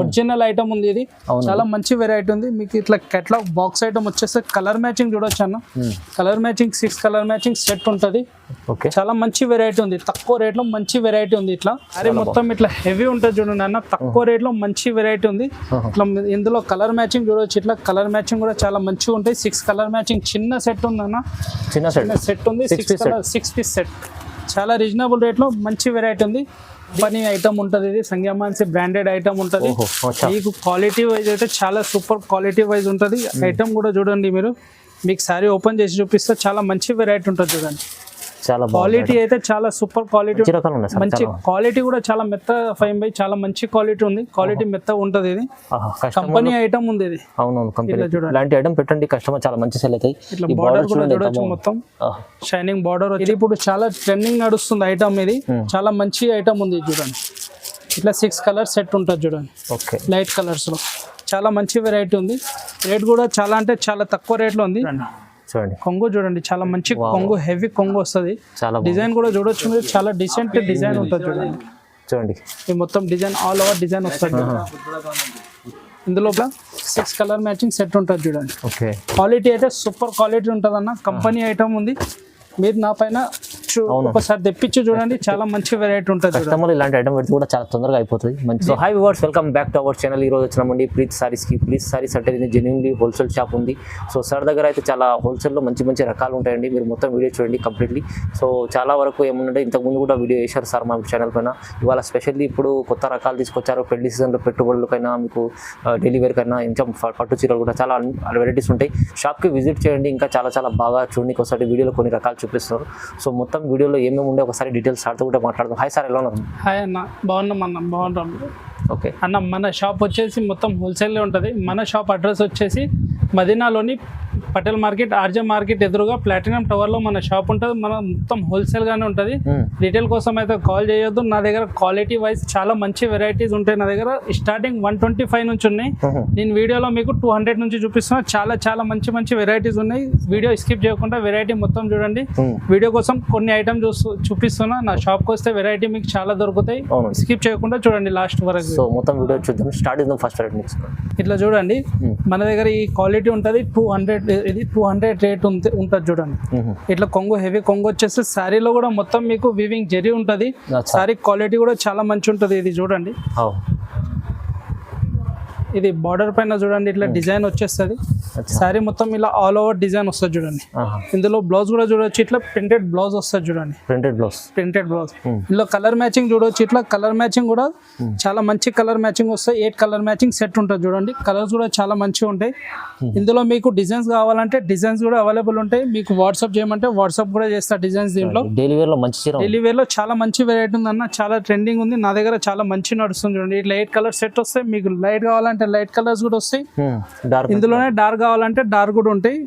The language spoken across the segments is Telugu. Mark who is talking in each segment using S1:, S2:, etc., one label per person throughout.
S1: ఒరిజినల్ ఐటమ్ ఉంది ఇది, చాలా మంచి వెరైటీ ఉంది మీకు. ఇట్లా కేటలాగ్ బాక్స్ ఐటమ్ వచ్చేసి కలర్ మ్యాచింగ్ చూడొచ్చు అన్న, colour matching 6 colour matching set ఉంటుంది. చాలా మంచి వెరైటీ ఉంది, తక్కువ రేట్ లో మంచి వెరైటీ ఉంది. ఇట్లా అరే మొత్తం ఇట్లా హెవీ ఉంటుంది చూడండి అన్న, తక్కువ రేట్ లో మంచి వెరైటీ ఉంది. ఇట్లా ఇందులో కలర్ మ్యాచింగ్ చూడవచ్చు, ఇట్లా కలర్ మ్యాచింగ్ కూడా చాలా మంచిగా ఉంటాయి. 6 కలర్ మ్యాచింగ్ చిన్న సెట్ ఉంది అన్న, చిన్న సెట్ ఉంది, 6 పీస్ సెట్. చాలా రీజనబుల్ రేట్ లో మంచి వెరైటీ ఉంది. కంపెనీ ఐటమ్ ఉంటుంది, ఇది సంగ్యామాన్సి బ్రాండెడ్ ఐటమ్ ఉంటుంది. మీకు క్వాలిటీ వైజ్ అయితే చాలా సూపర్ క్వాలిటీ వైజ్ ఉంటుంది. ఐటమ్ కూడా చూడండి మీరు, మీకు సారీ ఓపెన్ చేసి చూపిస్తే చాలా మంచి వెరైటీ ఉంటుంది చూడండి.
S2: చాలా
S1: క్వాలిటీ అయితే చాలా సూపర్ క్వాలిటీ, మంచి క్వాలిటీ కూడా చాలా మెత్త ఫైన్ బై, చాలా మంచి క్వాలిటీ ఉంది. క్వాలిటీ మెత్త ఉంటది, ఇది కంపెనీ ఐటమ్ ఉంది ఇది.
S2: అవునవును, ఇలాంటి ఐటమ్ పెట్టండి, కస్టమర్ చాలా మంచి సెల్ అవుతాయి.
S1: ఇట్లా బార్డర్ కూడా చూడొచ్చు, మొత్తం షైనింగ్ బార్డర్. ఇది ఇప్పుడు చాలా ట్రెండింగ్ నడుస్తుంది ఐటమ్ ఇది, చాలా మంచి ఐటమ్ ఉంది చూడండి. ఇట్లా 6 కలర్ సెట్ ఉంటుంది చూడండి, లైట్ కలర్స్ లో చాలా మంచి వెరైటీ ఉంది. రేట్ కూడా చాలా అంటే చాలా తక్కువ రేట్ లో ఉంది.
S2: చూడండి
S1: కొంగు చూడండి, చాలా మంచి కొంగు, హెవీ కొంగు వస్తుంది. డిజైన్ కూడా చూడొచ్చు మీరు, చాలా డిసెంట్ డిజైన్ ఉంటుంది చూడండి.
S2: చూడండి
S1: ఈ మొత్తం డిజైన్ ఆల్ ఓవర్ డిజైన్ వస్తుంది. ఇందులో 6 కలర్ మ్యాచింగ్ సెట్ ఉంటుంది చూడండి. క్వాలిటీ అయితే సూపర్ క్వాలిటీ ఉంటుంది అన్న, కంపెనీ ఐటమ్ ఉంది. మీరు నా పైన ఒకసారి తెప్పించి చూడండి, చాలా మంచి వెరైటీ ఉంటుంది.
S2: కస్టమర్ ఇలాంటి ఐటమ్ పెడితే కూడా చాలా తొందరగా అయిపోతుంది. మంచి high viewers, welcome back to our channel. ఈ రోజు వచ్చినామండి ప్రీత్ సారీస్ కి. ప్రీత్ సారీస్ అంటే ఇది జెన్యూన్లీ హోల్సేల్ షాప్ ఉంది. సో సార్ దగ్గర అయితే చాలా హోల్సేల్లో మంచి మంచి రకాలు ఉంటాయండి. మీరు మొత్తం వీడియో చూడండి కంప్లీట్లీ. సో చాలా వరకు ఏముందంటే ఇంతకుముందు కూడా వీడియో వేశారు సార్ మా ఛానల్ పైన. ఇవాళ స్పెషల్లీ ఇప్పుడు కొత్త రకాలు తీసుకొచ్చారు. పెళ్లి సీజన్లో పెట్టుబడులకైనా, మీకు డైలీ వేర్ కైనా, ఇంకా పట్టు చీరలు కూడా చాలా వెరైటీస్ ఉంటాయి. షాప్కి విజిట్ చేయండి, ఇంకా చాలా చాలా బాగా చూడండి. ఒకసారి వీడియోలో కొన్ని రకాలు చూపిస్తున్నారు. సో మొత్తం వీడియోలో ఏమేమి ఉండే ఒకసారి డీటెయిల్స్ ఆడుతూ కూడా మాట్లాడదాం. హాయ్ సార్, ఎలా ఉన్నారు?
S1: హాయ్ అన్న, బాగున్నాం అన్న, బాగున్నాం.
S2: ఓకే
S1: అన్న, మన షాప్ వచ్చేసి మొత్తం హోల్సేల్లో ఉంటుంది. మన షాప్ అడ్రస్ వచ్చేసి మదీనాలోని పటేల్ మార్కెట్, ఆర్జే మార్కెట్ ఎదురుగా ప్లాటినం టవర్లో మన షాప్ ఉంటుంది. మన మొత్తం హోల్సేల్గానే ఉంటుంది. రీటైల్ కోసం అయితే కాల్ చేయొద్దు. నా దగ్గర క్వాలిటీ వైజ్ చాలా మంచి వెరైటీస్ ఉంటాయి. నా దగ్గర స్టార్టింగ్ 125 నుంచి ఉన్నాయి. నేను వీడియోలో మీకు 200 నుంచి చూపిస్తున్నా. చాలా చాలా మంచి మంచి వెరైటీస్ ఉన్నాయి. వీడియో స్కిప్ చేయకుండా వెరైటీ మొత్తం చూడండి. వీడియో కోసం కొన్ని ఐటమ్ చూపిస్తున్నా. నా షాప్కి వస్తే వెరైటీ మీకు చాలా దొరుకుతాయి. స్కిప్ చేయకుండా చూడండి లాస్ట్ వరకు.
S2: సో మొత్తం వీడియో చూద్దాం. స్టార్ట్ చేద్దాం ఫస్ట్ వెరైటీ.
S1: ఇట్లా చూడండి, మన దగ్గర ఈ క్వాలిటీ ఉంటుంది 200. ఇది 200 రేట్ ఉంటుంది చూడండి. ఇట్లా కొంగు, హెవీ కొంగు వచ్చేసి శారీలో కూడా మొత్తం మీకు వీవింగ్ జరీ ఉంటుంది. శారీ క్వాలిటీ కూడా చాలా మంచి ఉంటుంది. ఇది చూడండి, ఇది బార్డర్ పైన చూడండి ఇట్లా డిజైన్ వచ్చేస్తుంది. శారీ మొత్తం ఇలా ఆల్ ఓవర్ డిజైన్ వస్తుంది చూడండి. ఇందులో బ్లౌజ్ కూడా చూడొచ్చు, ఇట్లా ప్రింటెడ్ బ్లౌజ్ వస్తుంది చూడండి. ప్రింటెడ్ బ్లౌజ్ ఇందులో కలర్ మ్యాచింగ్ చూడొచ్చు. ఇట్లా కలర్ మ్యాచింగ్ కూడా చాలా మంచి కలర్ మ్యాచింగ్ వస్తాయి. 8 కలర్ మ్యాచింగ్ సెట్ ఉంటుంది చూడండి. కలర్స్ కూడా చాలా మంచిగా ఉంటాయి. ఇందులో మీకు డిజైన్స్ కావాలంటే డిజైన్స్ కూడా అవైలబుల్ ఉంటాయి. మీకు వాట్సాప్ చేయమంటే వాట్సాప్ కూడా చేస్తా డిజైన్స్. దీంట్లో డైలీ వేర్ లో చాలా మంచి వెరైటీ ఉంది అన్న, చాలా ట్రెండింగ్ ఉంది. నా దగ్గర చాలా మంచి నడుస్తుంది చూడండి. ఇట్లా 8 కలర్ సెట్ వస్తాయి. మీకు లైట్ కావాలంటే లైట్ కలర్స్ కూడా వస్తాయి. ఇందులోనే డార్క్ కావాలంటే డార్క్ కూడా ఉంటాయి.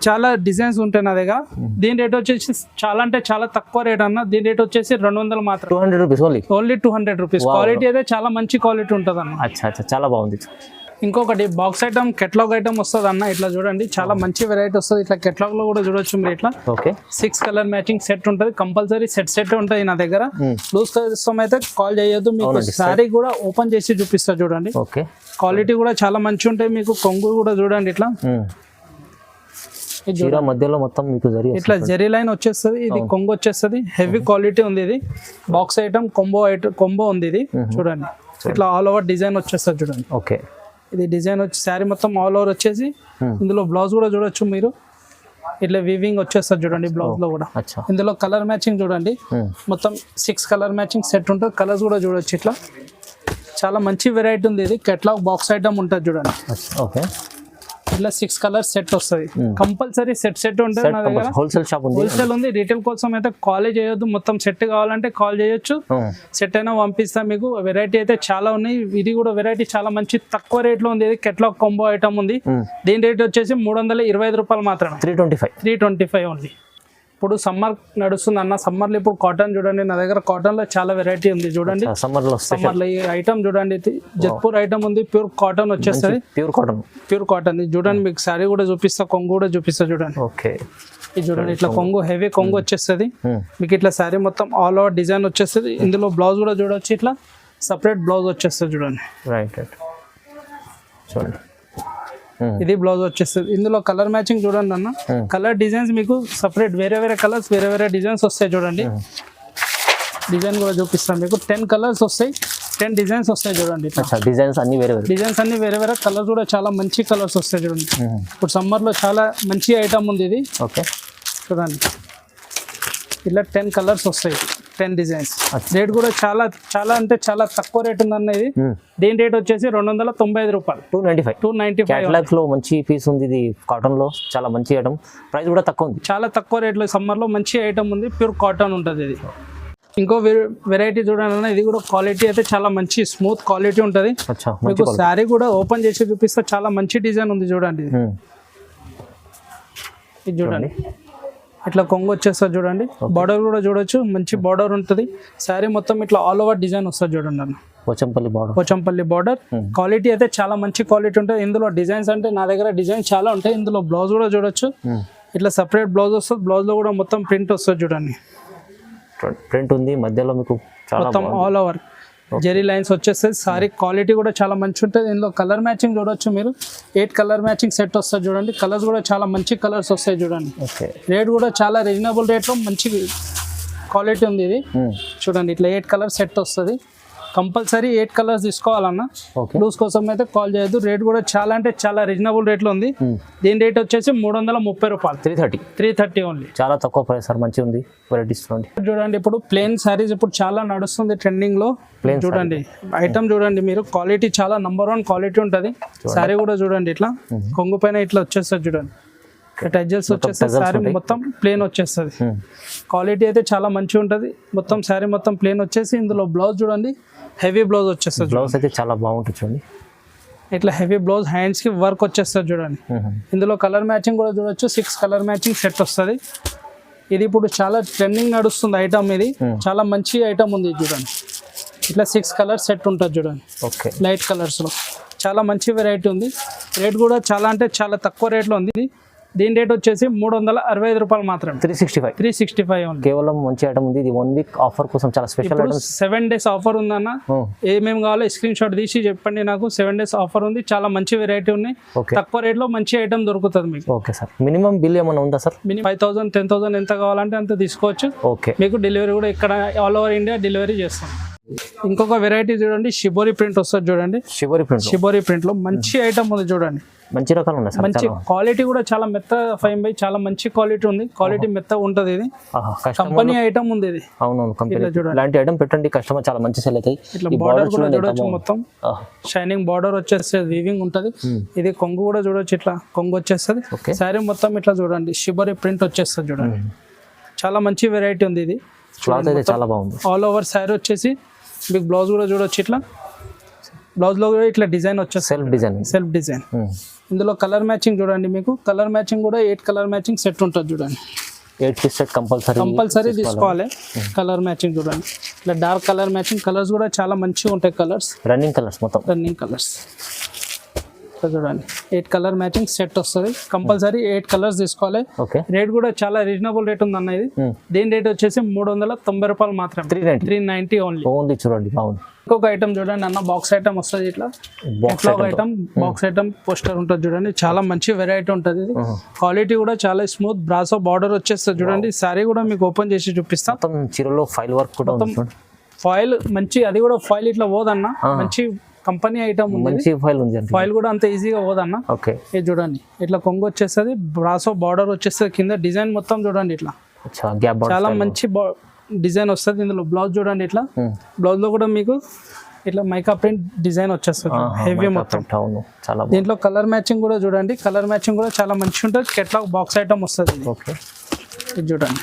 S1: చాలా డిజైన్స్ ఉంటాయి నా దగ్గర. దీని రేట్ వచ్చేసి చాలా అంటే చాలా తక్కువ రేట్ అన్న. దీని రేట్ వచ్చేసి 200 మాత్రం, 200 రూపీస్ ఓన్లీ 200 రూపీస్. క్వాలిటీ అయితే చాలా మంచి క్వాలిటీ ఉంటుంది అన్న.
S2: చాలా బాగుంది.
S1: ఇంకొకటి బాక్స్ ఐటమ్, కెటలాగ్ ఐటమ్ వస్తుంది అన్న. ఇట్లా చూడండి, చాలా మంచి వెరైటీ వస్తుంది. ఇట్లా కెటలాగ్ లో కూడా చూడొచ్చు మీరు. ఇట్లా 6 కలర్ మ్యాచింగ్ సెట్ ఉంటుంది. కంపల్సరీ సెట్ ఉంటుంది నా దగ్గర. లూజ్ కోసం అయితే కాల్ చేయొద్దు. మీకు సారీ కూడా ఓపెన్ చేసి చూపిస్తా చూడండి. క్వాలిటీ కూడా చాలా మంచి ఉంటాయి. మీకు కొంగు కూడా చూడండి, ఇట్లా
S2: మధ్యలో మొత్తం మీకు
S1: ఇట్లా జరీ లైన్ వచ్చేస్తుంది. ఇది కొంగు వచ్చేస్తుంది. హెవీ క్వాలిటీ ఉంది. ఇది బాక్స్ ఐటమ్ కొంబో ఉంది. ఇది చూడండి, ఇట్లా ఆల్ ఓవర్ డిజైన్ వచ్చేస్తుంది చూడండి. ఇది డిజైన్ వచ్చి శారీ మొత్తం ఆల్ ఓవర్ వచ్చేసి ఇందులో బ్లౌజ్ కూడా చూడొచ్చు మీరు. ఇట్లా వీవింగ్ వచ్చేస్తుంది చూడండి బ్లౌజ్ లో కూడా. ఇందులో కలర్ మ్యాచింగ్ చూడండి, మొత్తం 6 కలర్ మ్యాచింగ్ సెట్ ఉంటుంది. కలర్స్ కూడా చూడొచ్చు. ఇట్లా చాలా మంచి వెరైటీ ఉంది. ఇది కెటలాగ్ బాక్స్ ఐటమ్ ఉంటుంది చూడండి. ఇట్లా 6 కలర్ సెట్ వస్తుంది. కంపల్సరీ సెట్ ఉంటుంది నా దగ్గర. హోల్సేల్ ఉంది. రీటైల్ కోసం అయితే కాల్ చేయొద్దు. మొత్తం సెట్ కావాలంటే కాల్ చేయొచ్చు. సెట్ అయినా పంపిస్తా మీకు. వెరైటీ అయితే చాలా ఉన్నాయి. ఇది కూడా వెరైటీ చాలా మంచి తక్కువ రేట్ లో ఉంది. ఇది కెటలాగ్ కాంబో ఐటమ్ ఉంది. దీని రేట్ వచ్చేసి 325 రూపాయలు మాత్రమే. 325 ఓన్లీ. ఇప్పుడు సమ్మర్ నడుస్తుంది అన్న. సమ్మర్లో ఇప్పుడు కాటన్ చూడండి, నా దగ్గర కాటన్ లో చాలా వెరైటీ ఉంది చూడండి. సమ్మర్లో ఈ ఐటమ్ చూడండి, జత్పూర్ ఐటమ్ ఉంది. ప్యూర్ కాటన్ వచ్చేస్తుంది. ప్యూర్ కాటన్ చూడండి. మీకు శారీ కూడా చూపిస్తా, కొంగు కూడా చూపిస్తా చూడండి. ఇది చూడండి, ఇట్లా కొంగు, హెవీ కొంగు వచ్చేస్తుంది మీకు. ఇట్లా శారీ మొత్తం ఆల్ ఓవర్ డిజైన్ వచ్చేస్తుంది. ఇందులో బ్లౌజ్ కూడా చూడొచ్చు. ఇట్లా సపరేట్ బ్లౌజ్ వచ్చేస్తుంది చూడండి.
S2: చూడండి.
S1: ఇది బ్లౌజ్ వచ్చేస్తుంది. ఇందులో కలర్ మ్యాచింగ్ చూడండి అన్న, కలర్ డిజైన్స్ మీకు సపరేట్ వేరే వేరే కలర్స్ వేరే వేరే డిజైన్స్ వస్తాయి చూడండి. డిజైన్ కూడా చూపిస్తాను మీకు. 10 కలర్స్ వస్తాయి, 10 డిజైన్స్ వస్తాయి చూడండి.
S2: డిజైన్స్ అన్ని వేరే వేరే
S1: డిజైన్స్ అన్ని వేరే వేరే కలర్స్ కూడా చాలా మంచి కలర్స్ వస్తాయి చూడండి. ఇప్పుడు సమ్మర్ లో చాలా మంచి ఐటమ్ ఉంది ఇది.
S2: ఓకే
S1: చూడండి ఇలా 10 కలర్స్ వస్తాయి, 10 డిజైన్స్. రేట్ కూడా చాలా చాలా అంటే చాలా తక్కువ రేట్ ఉందన్న ఇది. దీని రేట్ వచ్చేసి 295 రూపాయలు. 295
S2: క్యాటలాగ్ లో మంచి పీస్ ఉంది. ఇది కాటన్ లో చాలా మంచి ఐటమ్, ప్రైస్ కూడా తక్కువ ఉంది.
S1: చాలా తక్కువ రేట్లో సమ్మర్ లో మంచి ఐటమ్ ఉంది, ప్యూర్ కాటన్ ఉంటుంది ఇది. ఇంకో వెరైటీ చూడండి అన్న, ఇది కూడా క్వాలిటీ అయితే చాలా మంచి స్మూత్ క్వాలిటీ ఉంటుంది. మీకు శారీ కూడా ఓపెన్ చేసి చూపిస్తే చాలా మంచి డిజైన్ ఉంది చూడండి. ఇది చూడండి ఇట్లా కొంగు వచ్చేస్తుంది చూడండి. బార్డర్ కూడా చూడొచ్చు, మంచి బార్డర్ ఉంటుంది. శారీ మొత్తం ఇట్లా ఆల్ ఓవర్ డిజైన్ వస్తుంది చూడండి అన్న. పోచంపల్లి బార్డర్ క్వాలిటీ అయితే చాలా మంచి క్వాలిటీ ఉంటుంది. ఇందులో డిజైన్స్ అంటే నా దగ్గర డిజైన్ చాలా ఉంటాయి. ఇందులో బ్లౌజ్ కూడా చూడొచ్చు, ఇట్లా సపరేట్ బ్లౌజ్ వస్తుంది. బ్లౌజ్ లో కూడా మొత్తం ప్రింట్ వస్తుంది చూడండి.
S2: ప్రింట్ ఉంది మధ్యలో మీకు
S1: మొత్తం ఆల్ ఓవర్ జెరీ లైన్స్ వచ్చేస్తుంది. సారీ క్వాలిటీ కూడా చాలా మంచి ఉంటుంది. ఇందులో కలర్ మ్యాచింగ్ చూడొచ్చు మీరు. 8 కలర్ మ్యాచింగ్ సెట్ వస్తుంది చూడండి. కలర్స్ కూడా చాలా మంచి కలర్స్ వస్తాయి చూడండి. రేట్ కూడా చాలా రీజనబుల్ రేట్లో మంచి క్వాలిటీ ఉంది ఇది. చూడండి ఇట్లా 8 కలర్ సెట్ వస్తుంది. కంపల్సరీ 8 కలర్స్ తీసుకోవాలన్నా. బ్లూస్ కోసం అయితే కాల్ చేయొద్దు. రేట్ కూడా చాలా అంటే చాలా రీజనబుల్ రేట్లో ఉంది. దీని రేట్ వచ్చేసి 330 రూపాయలు. 330 ఓన్లీ.
S2: చాలా తక్కువ ప్రైస్ సార్, మంచిగా ఉంది వెరైటీస్.
S1: చూడండి ఇప్పుడు ప్లెయిన్ సారీస్ ఇప్పుడు చాలా నడుస్తుంది ట్రెండింగ్ లో. చూడండి ఐటమ్ చూడండి మీరు, క్వాలిటీ చాలా #1 క్వాలిటీ ఉంటుంది. సారీ కూడా చూడండి ఇట్లా కొంగు పైన ఇట్లా వచ్చేస్తుంది చూడండి. టెజల్స్ వచ్చేస్తుంది. సారీ మొత్తం ప్లేన్ వచ్చేస్తుంది. క్వాలిటీ అయితే చాలా మంచిగా ఉంటుంది. మొత్తం సారీ మొత్తం ప్లేన్ వచ్చేసి ఇందులో బ్లౌజ్ చూడండి హెవీ బ్లౌజ్ వచ్చేస్తుంది.
S2: బ్లౌజ్ అయితే చాలా బాగుంటుంది చూడండి.
S1: ఇట్లా హెవీ బ్లౌజ్ హ్యాండ్స్ కి వర్క్ వచ్చేస్తుంది చూడండి. ఇందులో కలర్ మ్యాచింగ్ కూడా చూడొచ్చు. 6 కలర్ మ్యాచింగ్ సెట్ వస్తుంది. ఇది ఇప్పుడు చాలా ట్రెండింగ్ నడుస్తుంది ఐటమ్. ఇది చాలా మంచి ఐటమ్ ఉంది చూడండి. ఇట్లా 6 కలర్ సెట్ ఉంటుంది చూడండి. లైట్ కలర్స్ లో చాలా మంచి వెరైటీ ఉంది. రేట్ కూడా చాలా అంటే చాలా తక్కువ రేట్లో ఉంది. దీని రేట్ వచ్చేసి 365 రూపాయలు మాత్రమే. 365 ఓన్లీ.
S2: కేవలం మంచి ఐటమ్ ఉంది. ఇది 1 వీక్ ఆఫర్ కోసం చాలా స్పెషల్ ఐటమ్.
S1: 7 డేస్ ఆఫర్ ఉందన్న. ఏమేమి కావాలో స్క్రీన్ షాట్ తీసి చెప్పండి నాకు. 7 డేస్ ఆఫర్ ఉంది. చాలా మంచి వెరైటీ ఉన్నాయి. తక్కువ రేట్ లో మంచి ఐటమ్ దొరుకుతుంది మీకు.
S2: Okay sir. మినిమం బిల్ ఏమైనా ఉందా సార్?
S1: మినిమం 5,000 10,000 ఎంత కావాలంటే అంత తీసుకోవచ్చు.
S2: ఓకే.
S1: మీకు డెలివరీ కూడా ఇక్కడ ఆల్ ఓవర్ ఇండియా డెలివరీ చేస్తాం. ఇంకొక వెరైటీ చూడండి, షిబోరి ప్రింట్ వస్తుంది చూడండి. షిబోరి ప్రింట్ లో మంచి ఐటమ్ ఉంది చూడండి.
S2: మంచి రకాలు ఉన్నాయి సార్.
S1: మంచి క్వాలిటీ కూడా చాలా మెత్త ఫైన్ బై చాలా మంచి క్వాలిటీ ఉంది. క్వాలిటీ మెత్త ఉంటది. ఇది కంపెనీ ఐటమ్ ఉంది. ఇది
S2: అవునవును కంపెనీ. ఇలాంటి ఐటమ్ పెట్టండి, కస్టమర్ చాలా మంచి సెల్ అవుతాయి.
S1: ఇట్లా బార్డర్ కూడా చూడొచ్చు, మొత్తం షైనింగ్ బార్డర్ వచ్చేస్తుంది, వీవింగ్ ఉంటది. ఇది కొంగు కూడా చూడొచ్చు, ఇట్లా కొంగు వచ్చేస్తుంది. సారీ మొత్తం ఇట్లా చూడండి షిబోరి ప్రింట్ వచ్చేస్తుంది చూడండి. చాలా మంచి వెరైటీ ఉంది. ఇది
S2: క్లాత్ అయితే చాలా బాగుంది.
S1: ఆల్ ఓవర్ సారీ వచ్చేసి మీకు బ్లౌజ్ కూడా చూడొచ్చు. ఇట్లా బ్లౌజ్ లో కూడా ఇట్లా డిజైన్ వచ్చేసి సెల్ఫ్ డిజైన్. ఇందులో కలర్ మ్యాచింగ్ చూడండి. మీకు కలర్ మ్యాచింగ్ కూడా 8 కలర్ మ్యాచింగ్ సెట్ ఉంటుంది చూడండి.
S2: 8 పీస్ సెట్ కంపల్సరీ
S1: తీసుకోవాలి. కలర్ మ్యాచింగ్ చూడండి, ఇట్లా డార్క్ కలర్ మ్యాచింగ్. కలర్స్ కూడా చాలా మంచిగా ఉంటాయి. కలర్స్
S2: రన్నింగ్ కలర్స్ మొత్తం
S1: రన్నింగ్ కలర్స్ చూడండి. 8 కలర్ మ్యాచింగ్ సెట్ వస్తుంది. కంపల్సరీ 8 కలర్స్ తీసుకోవాలి. రేట్ కూడా చాలా రీజనబుల్ రేట్ ఉంది అన్న. ఇది దీని రేట్ వచ్చేసి 390 రూపాయలు మాత్రమే. 390 ఓన్లీ.
S2: చూడండి బాగుంది.
S1: ఇంకొక ఐటమ్ చూడండి అన్న, బాక్స్ ఐటమ్ వస్తుంది. ఇట్లా ఐటమ్ బాక్స్ ఐటమ్ పోస్టర్ ఉంటుంది చూడండి. చాలా మంచి వెరైటీ ఉంటుంది. ఇది క్వాలిటీ కూడా చాలా స్మూత్. బ్రాసో బార్డర్ వచ్చేస్తుంది చూడండి. సారీ కూడా మీకు ఓపెన్ చేసి చూపిస్తాం.
S2: చీరలో ఫైల్ వర్క్ కూడా
S1: ఫాయిల్ మంచి, అది కూడా ఫాయిల్ ఇట్లా పోదన్న. మంచి కంపెనీ ఐటమ్ ఉంది. ఫైల్ కూడా అంత ఈజీగా పోదన్న. ఇది చూడండి ఇట్లా కొంగు వచ్చేస్తుంది. బ్రాసో బార్డర్ వచ్చేస్తుంది. కింద డిజైన్ మొత్తం చూడండి ఇట్లా చాలా మంచి డిజైన్ వస్తుంది. ఇందులో బ్లౌజ్ చూడండి. ఇట్లా బ్లౌజ్ లో కూడా మీకు ఇట్లా మైకా ప్రింట్ డిజైన్ వచ్చేస్తుంది హెవీ మొత్తం. దీంట్లో కలర్ మ్యాచింగ్ కూడా చూడండి. కలర్ మ్యాచింగ్ కూడా చాలా మంచిగా ఉంటుంది. కెట్లాగ్ బాక్స్ ఐటమ్ వస్తుంది. ఇది చూడండి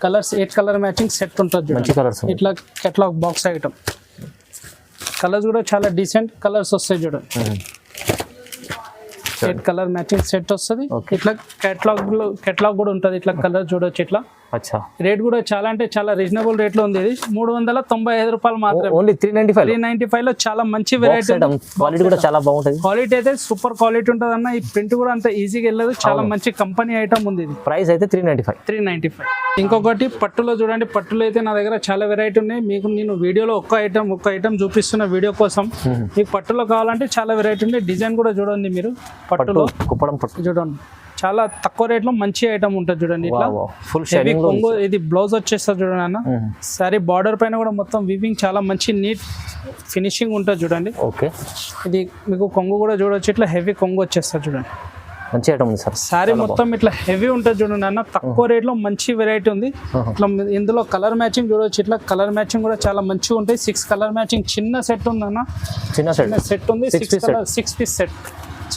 S1: కలర్స్ 8 కలర్ మ్యాచింగ్ సెట్ ఉంటుంది చూడండి. ఇట్లా కెట్లాగ్ బాక్స్ ఐటమ్. కలర్స్ కూడా చాలా డీసెంట్ కలర్స్ వస్తాయి చూడండి. 8 కలర్ మ్యాచింగ్ సెట్ వస్తుంది. ఇట్లా కేటలాగ్ కూడా ఉంటుంది. ఇట్లా కలర్ చూడొచ్చు. ఇట్లా
S2: అచ్చా
S1: రేట్ కూడా చాలా అంటే చాలా రీజనబుల్ రేట్ లో ఉంది. ఇది 395 రూపాయలు మాత్రమే.
S2: ఓన్లీ 395.
S1: 395 లో చాలా మంచి వెరైటీ.
S2: క్వాలిటీ కూడా చాలా బాగుంటది.
S1: క్వాలిటీ అయితే సూపర్ క్వాలిటీ ఉంటది అన్న. ఈ ప్రింట్ కూడా అంత ఈజీగా వెళ్ళదు. చాలా మంచి కంపెనీ ఐటమ్ ఉంది ఇది.
S2: ప్రైస్ అయితే 395.
S1: ఇంకొకటి పట్టులో చూడండి. పట్టులో అయితే నా దగ్గర చాలా వెరైటీ ఉన్నాయి. మీకు నేను వీడియోలో ఒక్క ఐటమ్ చూపిస్తున్న వీడియో కోసం. మీకు పట్టులో కావాలంటే చాలా వెరైటీ ఉంది. డిజైన్ కూడా చూడండి మీరు. పట్టులో
S2: కుప్పడం పట్టు
S1: చూడండి చాలా తక్కువ రేట్ లో మంచి ఐటమ్ ఉంటుంది చూడండి. ఇట్లా
S2: ఫుల్ షైనింగ్ లో
S1: కొంగు ఇది బ్లౌజ్ వచ్చేస్తుంది చూడండి అన్న. సారీ బార్డర్ పైన కూడా మొత్తం వివింగ్ చాలా మంచి నీట్ ఫినిషింగ్ ఉంటుంది చూడండి.
S2: ఓకే
S1: ఇది మీకు కొంగు కూడా చూడొచ్చు. ఇట్లా హెవీ కొంగు వచ్చేస్తుంది చూడండి.
S2: మంచి ఐటమ్ ఉంది సార్.
S1: సారీ మొత్తం ఇట్లా హెవీ ఉంటుంది చూడండి అన్న. తక్కువ రేట్ లో మంచి వెరైటీ ఉంది. ఇట్లా ఇందులో కలర్ మ్యాచింగ్ చూడవచ్చు. ఇట్లా కలర్ మ్యాచింగ్ కూడా చాలా మంచిగా ఉంటాయి. 6 కలర్ మ్యాచింగ్ చిన్న సెట్ ఉంది అన్న. చిన్న సెట్ ఉంది. 6 పీస్ సెట్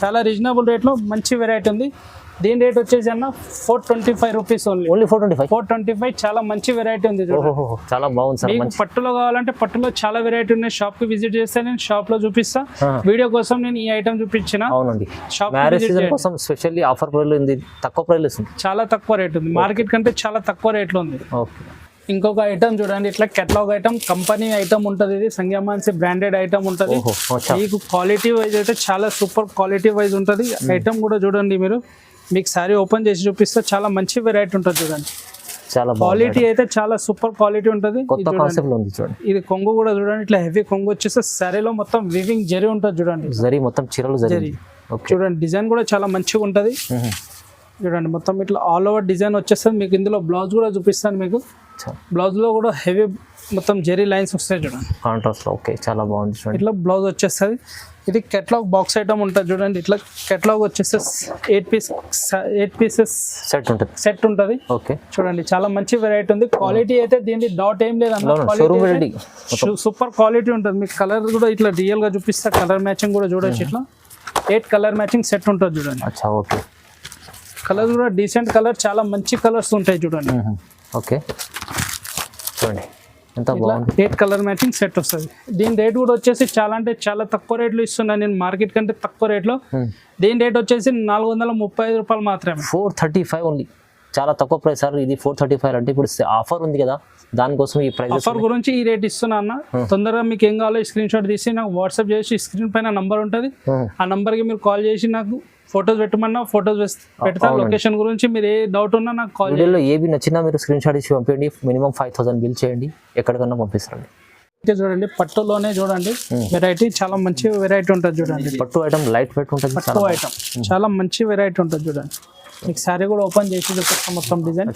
S1: చాలా రీజనబుల్ రేట్ లో మంచి వెరైటీ ఉంది. దీని రేట్ వచ్చేసి అన్న 425 రూపీస్ ఓన్లీ 425 చాలా మంచి వెరైటీ ఉంది చూడండి.
S2: చాలా బాగుంది సార్.
S1: మీకు పట్టులో కావాలంటే పట్టులో చాలా వెరైటీ ఉన్నాయి. షాప్ కి విజిట్ చేస్తే నేను షాప్ లో చూపిస్తా. వీడియో కోసం నేను ఈ ఐటమ్ చూపించిన.
S2: అవునండి
S1: షాప్
S2: మ్యారేజ్ సీజన్ కోసం స్పెషల్లీ ఆఫర్ ప్రైస్ ఉంది. తక్కువ ప్రైస్ ఉంది.
S1: చాలా తక్కువ రేట్ ఉంది. మార్కెట్ కంటే చాలా తక్కువ రేట్ లో ఉంది.
S2: ఓకే
S1: ఇంకొక ఐటమ్ చూడండి. ఇట్లా కేటలాగ్ ఐటమ్ కంపెనీ ఐటమ్ ఉంటుంది. ఇది సంగ్యామాన్సి బ్రాండెడ్ ఐటమ్ ఉంటుంది. మీకు క్వాలిటీ వైజ్ అయితే చాలా సూపర్ క్వాలిటీ వైజ్ ఉంటుంది. ఐటమ్ కూడా చూడండి మీరు. మీకు సారీ ఓపెన్ చేసి చూపిస్తే చాలా మంచి వెరైటీ ఉంటుంది చూడండి.
S2: చాలా
S1: క్వాలిటీ అయితే చాలా సూపర్ క్వాలిటీ ఉంటుంది.
S2: కొత్త కాన్సెప్ట్ లో ఉంది చూడండి.
S1: ఇది కొంగు కూడా చూడండి. ఇట్లా హెవీ కొంగు వచ్చేస్తే సారీలో మొత్తం వివింగ్ జరీ ఉంటుంది చూడండి.
S2: జరీ మొత్తం చీరలు జరీ
S1: చూడండి. డిజైన్ కూడా చాలా మంచిగా ఉంటుంది చూడండి. మొత్తం ఇట్లా ఆల్ ఓవర్ డిజైన్ వచ్చేస్తుంది. మీకు ఇందులో బ్లౌజ్ కూడా చూపిస్తాను. మీకు బ్లౌజ్ లో కూడా హెవీ మొత్తం జెరీ లైన్స్ వస్తాయి చూడండి.
S2: కాంట్రాస్ట్ లో. ఓకే చాలా బాగుంది చూడండి.
S1: ఇట్లా బ్లౌజ్ వచ్చేస్తుంది. ఇది కేటలాగ్ బాక్స్ ఐటమ్ ఉంటుంది చూడండి. ఇట్లా కేటలాగ్ వచ్చేస్తే 8 పీసెస్ సెట్ ఉంటుంది.
S2: ఓకే
S1: చూడండి చాలా మంచి వెరైటీ ఉంది. క్వాలిటీ అయితే దీనికి డౌట్ ఏం లేదు అన్న. సూపర్ క్వాలిటీ ఉంటుంది. మీకు కలర్ కూడా ఇట్లా రియల్ గా చూపిస్తా. కలర్ మ్యాచింగ్ కూడా చూడొచ్చు. ఇట్లా 8 కలర్ మ్యాచింగ్ సెట్ ఉంటుంది చూడండి.
S2: అచ్చా ఓకే.
S1: కలర్ కూడా డీసెంట్ కలర్ చాలా మంచి కలర్స్ ఉంటాయి చూడండి.
S2: ఓకే చూడండి ఎంత బాగుంది.
S1: 8 కలర్ మ్యాచింగ్ సెట్ వస్తుంది. దీని రేట్ కూడా వచ్చేసి చాలా అంటే చాలా తక్కువ రేట్లో ఇస్తున్నాను నేను. మార్కెట్ కంటే తక్కువ రేట్లో. దీని రేట్ వచ్చేసి 435 రూపాయలు మాత్రమే.
S2: 435 ఓన్లీ. చాలా తక్కువ ప్రైస్ సార్. ఇది 435 అంటే ఇప్పుడు ఆఫర్ ఉంది కదా, దానికోసం ఈ ప్రైస్.
S1: ఆఫర్ గురించి ఈ రేట్ ఇస్తున్నా అన్న. తొందరగా మీకు ఏం కావాలో స్క్రీన్ షాట్ తీసి నాకు వాట్సాప్ చేసి స్క్రీన్ పైన నంబర్ ఉంటుంది. ఆ నంబర్కి మీరు కాల్ చేసి నాకు ఫొటోస్ పెట్టమన్నా ఫొటోస్ పెడతా. లొకేషన్ గురించి మీరు ఏ డౌట్ ఉన్నా నాకు కాల్.
S2: వీడియోలో ఏవి నచ్చినా మీరు స్క్రీన్ షాట్ ఇచ్చి పంపించండి. మినిమం 5000 బిల్ చేయండి. ఎక్కడికన్నా పంపిస్తారండి.
S1: చూడండి పట్టులోనే చూడండి వెరైటీ చాలా మంచి వెరైటీ ఉంటుంది చూడండి.
S2: పట్టు ఐటమ్ లైట్ వెయిట్ ఉంటుంది.
S1: పట్టు ఐటమ్ చాలా మంచి వెరైటీ ఉంటుంది చూడండి. మీకు సారీ కూడా ఓపెన్ చేసి చూపిస్తాం మొత్తం డిజైన్.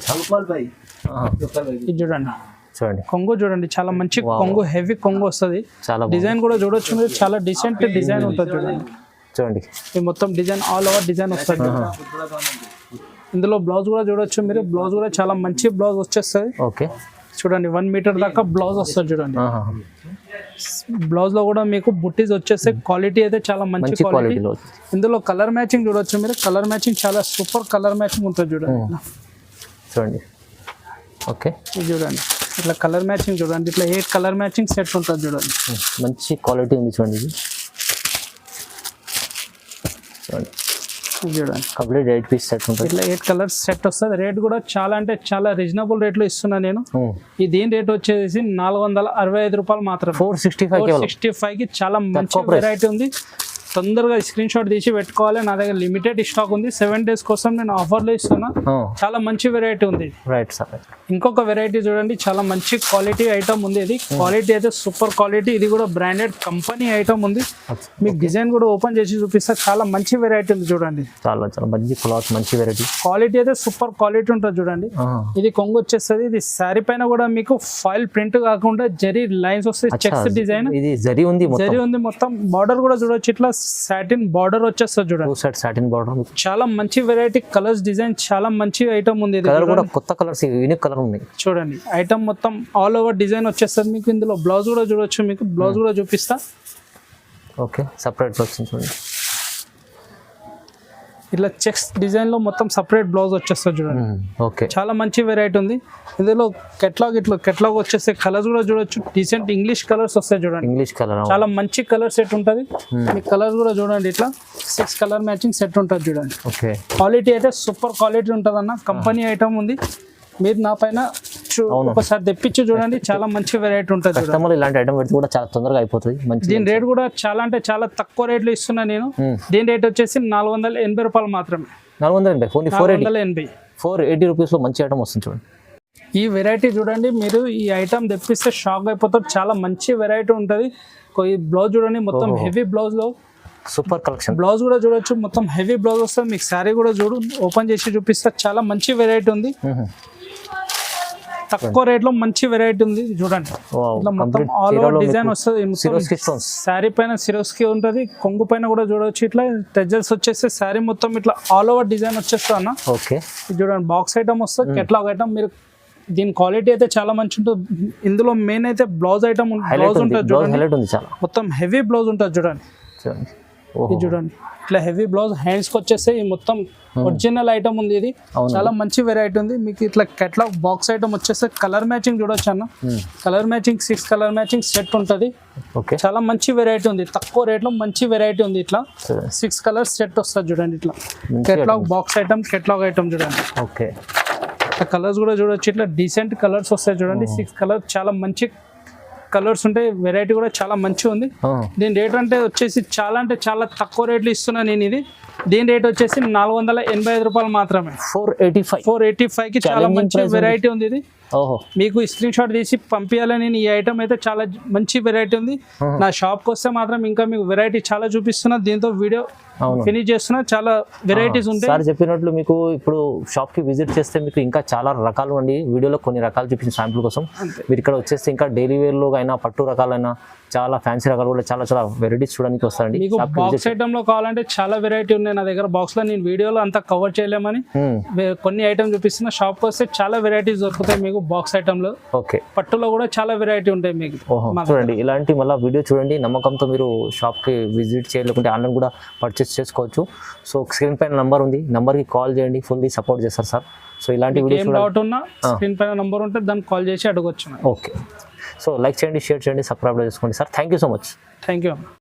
S1: ఇది చూడండి కొంగు చూడండి. చాలా మంచి కొంగు హెవీ కొంగు వస్తుంది. డిజైన్ కూడా చూడొచ్చు మీరు. చాలా డీసెంట్ డిజైన్ ఉంటుంది చూడండి.
S2: చూడండి
S1: ఈ మొత్తం డిజైన్ ఆల్ ఓవర్ డిజైన్ వస్తుంది. ఇందులో బ్లౌజ్ కూడా చూడొచ్చు మీరు. బ్లౌజ్ కూడా చాలా మంచి బ్లౌజ్ వచ్చేస్తుంది.
S2: ఓకే
S1: చూడండి 1 మీటర్ దాకా బ్లౌజ్ వస్తుంది చూడండి. బ్లౌజ్ లో కూడా మీకు బుట్టీస్ వచ్చేస్తే క్వాలిటీ అయితే చాలా మంచి క్వాలిటీ. ఇందులో కలర్ మ్యాచింగ్ చూడొచ్చు మీరు. కలర్ మ్యాచింగ్ చాలా సూపర్ కలర్ మ్యాచింగ్ ఉంటుంది
S2: చూడండి. ఓకే
S1: ఇది చూడండి. ఇట్లా కలర్ మ్యాచింగ్ చూడండి. ఇట్లా 8 కలర్ మ్యాచింగ్ సెట్ ఉంటుంది చూడండి.
S2: మంచి క్వాలిటీ ఉంది చూడండి. ఇది
S1: చూడండి
S2: కంప్లీట్ 8 పీస్ సెట్ ఉంటుంది.
S1: ఇట్లా 8 కలర్స్ సెట్ వస్తుంది. రేట్ కూడా చాలా అంటే చాలా రీజనబుల్ రేట్ లో ఇస్తున్నా నేను. ఈ దీని రేట్ వచ్చేసి 465 రూపాయలు మాత్రం. 465 కి చాలా మంచి వెరైటీ ఉంది. తొందరగా స్క్రీన్ షాట్ తీసి పెట్టుకోవాలి. నా దగ్గర లిమిటెడ్ స్టాక్ ఉంది. 7 days కోసం నేను ఆఫర్లో ఇస్తున్నా. చాలా మంచి వెరైటీ ఉంది.
S2: Right sir.
S1: ఇంకొక వెరైటీ చూడండి. చాలా మంచి క్వాలిటీ ఐటమ్ ఉంది. ఇది క్వాలిటీ అయితే సూపర్ క్వాలిటీ. ఇది కూడా బ్రాండెడ్ కంపెనీ ఐటమ్ ఉంది. మీకు డిజైన్ కూడా ఓపెన్ చేసి చూపిస్తా. చాలా మంచి వెరైటీ ఉంది చూడండి.
S2: చాలా చాలా మంచి క్లాత్ మంచి వెరైటీ.
S1: క్వాలిటీ అయితే సూపర్ క్వాలిటీ ఉంటుంది చూడండి. ఇది కొంగు వచ్చేస్తుంది. ఇది శారీ పైన కూడా మీకు ఫాయిల్ ప్రింట్ కాకుండా జరీ లైన్స్ వస్తాయి. Checks design.
S2: ఇది జరీ ఉంది
S1: మొత్తం. బార్డర్ కూడా చూడొచ్చు. ఇట్లా సాటిన్ బార్డర్ వచ్చేస్తుంది చూడండి.
S2: Satin border. చాలా
S1: మంచి వెరైటీ కలర్స్ డిజైన్ చాలా మంచి ఐటమ్ ఉంది.
S2: కలర్ కూడా కొత్త కలర్స్ యూనిక్ కలర్ ఉన్నాయి
S1: చూడండి. ఐటమ్ మొత్తం ఆల్ ఓవర్ డిజైన్ వచ్చేస్తుంది. మీకు ఇందులో బ్లౌజ్ కూడా చూడొచ్చు. మీకు బ్లౌజ్ కూడా చూపిస్తా.
S2: ఓకే సపరేట్ వచ్చింది చూడండి.
S1: ఇట్లా చెక్స్ డిజైన్ లో మొత్తం సపరేట్ బ్లౌజ్ వచ్చేస్తుంది చూడండి.
S2: ఓకే చాలా
S1: మంచి వెరైటీ ఉంది. ఇందులో కెట్లాగ్ వచ్చేస్తే కలర్స్ కూడా చూడొచ్చు. డీసెంట్ ఇంగ్లీష్ కలర్స్ వస్తాయి చూడండి.
S2: ఇంగ్లీష్ కలర్
S1: చాలా మంచి కలర్ సెట్ ఉంటుంది. మీ కలర్స్ కూడా చూడండి. ఇట్లా 6 కలర్ మ్యాచింగ్ సెట్ ఉంటుంది చూడండి.
S2: ఓకే
S1: క్వాలిటీ అయితే సూపర్ క్వాలిటీ ఉంటుంది అన్న. కంపెనీ ఐటమ్ ఉంది. మీరు నా పైన ఒకసారి తెప్పించి చూడండి, చాలా మంచి వెరైటీ ఉంటుంది.
S2: కస్టమర్ ఇలాంటి ఐటమ్ పెడితే కూడా చాలా తొందరగా అయిపోతుంది. మంచి
S1: దీని రేట్ కూడా చాలా అంటే చాలా తక్కువ రేట్లో ఇస్తున్నా నేను. దీని రేట్ వచ్చేసి 480 రూపాయలు మాత్రమే.
S2: 480, ఓన్లీ 480. 480 రూపీస్లో మంచి ఐటమ్ వస్తుంది చూడండి.
S1: ఈ వెరైటీ చూడండి, మీరు ఈ ఐటమ్ తెప్పిస్తే షాక్ అయిపోతారు. చాలా మంచి వెరైటీ ఉంటుంది. ఈ బ్లౌజ్ చూడండి, మొత్తం హెవీ బ్లౌజ్ లో
S2: సూపర్ కలెక్షన్.
S1: బ్లౌజ్ కూడా చూడొచ్చు, మొత్తం హెవీ బ్లౌజ్ వస్తుంది. మీకు శారీ కూడా చూడు, ఓపెన్ చేసి చూపిస్తే చాలా మంచి వెరైటీ ఉంది. తక్కువ రేట్ లో మంచి వెరైటీ ఉంది చూడండి. ఇట్లా మొత్తం ఆల్ ఓవర్ డిజైన్ వస్తుంది. శారీ పైన సిరోస్కి ఉంటుంది, కొంగు పైన కూడా చూడవచ్చు. ఇట్లా టెజల్స్ వచ్చేస్తే శారీ మొత్తం ఇట్లా ఆల్ ఓవర్ డిజైన్ వచ్చేస్తా అన్న.
S2: ఓకే,
S1: చూడండి బాక్స్ ఐటమ్ వస్తుంది, కెట్లాగ్ ఐటమ్. మీరు దీని క్వాలిటీ అయితే చాలా మంచి ఉంటుంది. ఇందులో మెయిన్ అయితే బ్లౌజ్ ఐటమ్ బ్లౌజ్ ఉంటుంది చూడండి, మొత్తం హెవీ బ్లౌజ్ ఉంటుంది చూడండి. ఇది చూడండి, ఇట్లా హెవీ బ్లౌజ్ హ్యాండ్స్ కి వచ్చేస్తే ఈ మొత్తం ఒరిజినల్ ఐటమ్ ఉంది. ఇది చాలా మంచి వెరైటీ ఉంది. మీకు ఇట్లా కెట్లాగ్ బాక్స్ ఐటమ్ వచ్చేస్తే కలర్ మ్యాచింగ్ చూడొచ్చు అన్న. Colour matching 6 colour matching set ఉంటుంది. చాలా మంచి వెరైటీ ఉంది, తక్కువ రేట్ లో మంచి వెరైటీ ఉంది. ఇట్లా 6 కలర్స్ సెట్ వస్తుంది చూడండి. ఇట్లా catalogue box item, catalogue item చూడండి.
S2: ఓకే,
S1: కలర్స్ కూడా చూడొచ్చు, ఇట్లా డీసెంట్ కలర్స్ వస్తాయి చూడండి. 6 కలర్స్ చాలా మంచి కలర్స్ ఉంటాయి. వెరైటీ కూడా చాలా మంచిగా ఉంది. దీని రేట్ అంటే వచ్చేసి చాలా అంటే చాలా తక్కువ రేట్లు ఇస్తున్నా నేను. ఇది దీని రేట్ వచ్చేసి 485 రూపాయలు మాత్రమే. 485 కి చాలా మంచి వెరైటీ ఉంది. ఇది మీకు స్క్రీన్ షాట్ తీసి పంపించాలని నేను. ఈ ఐటమ్ అయితే చాలా మంచి వెరైటీ ఉంది. నా షాప్కి వస్తే మాత్రం ఇంకా మీకు వెరైటీ చాలా చూపిస్తున్నా. దీంతో వీడియో ఫినిష్ చేస్తున్నా. చాలా వెరైటీస్ ఉంటాయి.
S2: సార్ చెప్పినట్లు మీకు ఇప్పుడు షాప్ కి విజిట్ చేస్తే మీకు ఇంకా చాలా రకాలు అండి. వీడియోలో కొన్ని రకాలు చూపించిన శాంపుల్ కోసం. మీరు ఇక్కడ వచ్చేస్తే ఇంకా డైలీ వేర్ లో అయినా, పట్టు రకాలైనా, చాలా ఫ్యాన్సీ రకాలు కూడా చాలా చాలా వెరైటీస్ చూడడానికి వస్తారండి.
S1: మీకు బాక్స్ ఐటమ్ లో కావాలంటే చాలా వెరైటీ ఉన్నాయి నా దగ్గర. బాక్స్ లో నేను వీడియోలో అంతా కవర్ చేయలేమని కొన్ని ఐటమ్ చూపిస్తున్నా. షాప్ వస్తే చాలా వెరైటీస్ దొరుకుతాయి మీకు బాక్స్ ఐటమ్ లో.
S2: ఓకే,
S1: పట్టులో కూడా చాలా వెరైటీ ఉంటాయి మీకు.
S2: చూడండి, ఇలాంటి మళ్ళీ వీడియో చూడండి. నమ్మకంతో మీరు షాప్ కి విజిట్ చేయలేకుంటే ఆన్లైన్ కూడా పర్చేస్ చేసుకోవచ్చు. సో స్క్రీన్ పైన నంబర్ ఉంది, నంబర్ కి కాల్ చేయండి, ఫుల్లీ సపోర్ట్ చేస్తారు సార్. సో ఇలాంటి వీడియోస్
S1: డౌట్ ఉన్నా స్క్రీన్ పైన నంబర్ ఉంటే దానికి కాల్ చేసి అడగొచ్చు.
S2: ఓకే, సో లైక్ చేయండి, షేర్ చేయండి, సబ్స్క్రైబ్ చేసుకోండి sir. Thank you so much.
S1: Thank you.